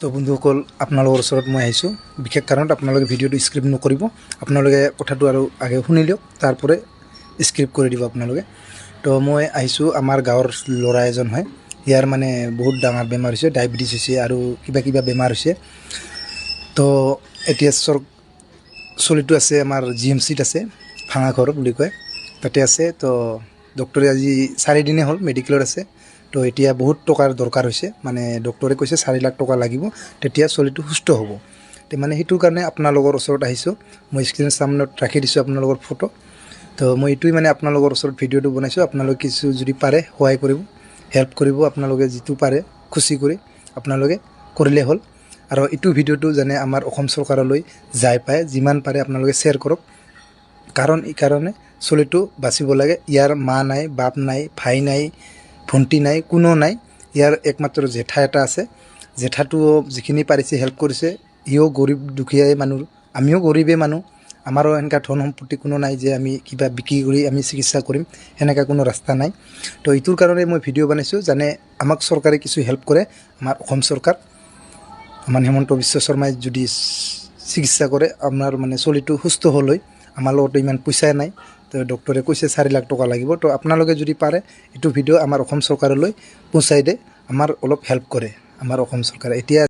তো বন্ধুসকল আপোনালোকৰ ওচৰত মই আহিছোঁ বিশেষ কাৰণত আপোনালোকে ভিডিঅ'টো স্ক্ৰিপ্ট নকৰিব আপোনালোকে কথাটো আৰু আগে শুনি লিওক তাৰপৰে স্ক্ৰিপ্ট কৰি দিব আপোনালোকে তো মই আহিছোঁ আমাৰ গাঁৱৰ ল'ৰা এজন হয় ইয়াৰ মানে বহুত ডাঙৰ বেমাৰ হৈছে ডায়াবেটিছ হৈছে আৰু কিবা বেমাৰ হৈছে তো এতিয়া চলিটো আছে আমাৰ জিএমচিত আছে ভাঙাঘৰ বুলি কয় তাতে আছে তো ডক্টৰে আজি 4 দিনে হ'ল মেডিকেলত আছে তো এতিয়া বহুত টকাৰ দৰকাৰ হৈছে মানে ডক্টৰে কৈছে 4 লাখ টকা লাগিব তেতিয়া চলিটো সুস্থ হ'ব তে মানে হেতুৰ কাৰণে আপোনালোকৰ ওচৰত আহিছোঁ মই স্ক্ৰিনৰ সামনত ৰাখি দিছোঁ আপোনালোকৰ ফটো তো মই এটুই মানে আপোনালোকৰ ওচৰত ভিডিঅ'টো বনাইছোঁ আপোনালোকে কিছু যদি পাৰে সহায় কৰিব হেল্প কৰিব আপোনালোকে যেটো পাৰে খুশি কৰি আপোনালোকে কৰিলে হ'ল আৰু এটু ভিডিঅ'টো জানে আমাৰ অসম চৰকাৰলৈ যাই পায় যিমান পাৰে আপোনালোকে শেয়াৰ কৰক কাৰণ এই কাৰণে চলিটো বাচিব লাগে ইয়াৰ মা নাই বাপ নাই ভাই নাই ভণ্টি নাই কোনো নাই ইয়াৰ একমাত্ৰ জেঠা এটা আছে জেঠাটো যিখিনি পাৰিছে হেল্প কৰিছে ইও গৰীব দুখীয়াই মানুহ আমিও গৰীবে মানুহ আমাৰো এনেকা ধন সম্পত্তি কোনো নাই যে আমি কিবা বিক্ৰী কৰি আমি চিকিৎসা কৰিম এনেকা কোনো ৰাস্তা নাই তো ইটোৰ কাৰণে মই ভিডিঅ' বনাইছোঁ জানে আমাক চৰকাৰে কিছু হেল্প কৰে আমাৰ অসম চৰকাৰ আমাৰ হেমন্ত বিশ্ব শৰ্মাই যদি চিকিৎসা কৰে আমাৰ মানে চলিটো সুস্থ হ'লৈ আমাৰ লগতো ইমান পইচা নাই তো ডক্টৰে কৈছে 4 লাখ টকা লাগিব তো আপোনালোকে যদি পাৰে এটু ভিডিঅ' আমাৰ অসম চৰকাৰলৈ পৌঁছাই দে আমাৰ অলপ হেল্প কৰে আমাৰ অসম চৰকাৰে এতিয়া